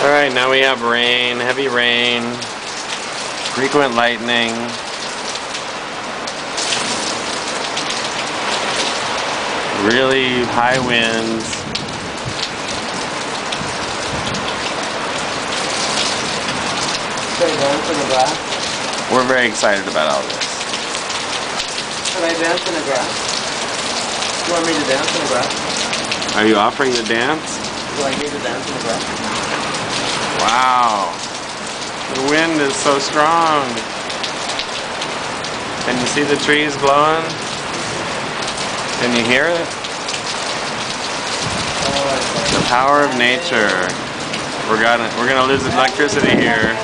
Alright, now we have rain, heavy rain, frequent lightning. Really high winds. Should I dance in the grass? We're very excited about all this. Should I dance in the grass? Do you want me to dance in the grass? Are you offering to dance? Do I need to dance in the grass? Wow. The wind is so strong. Can you see the trees blowing? Can you hear it? The power of nature. We're gonna lose electricity here.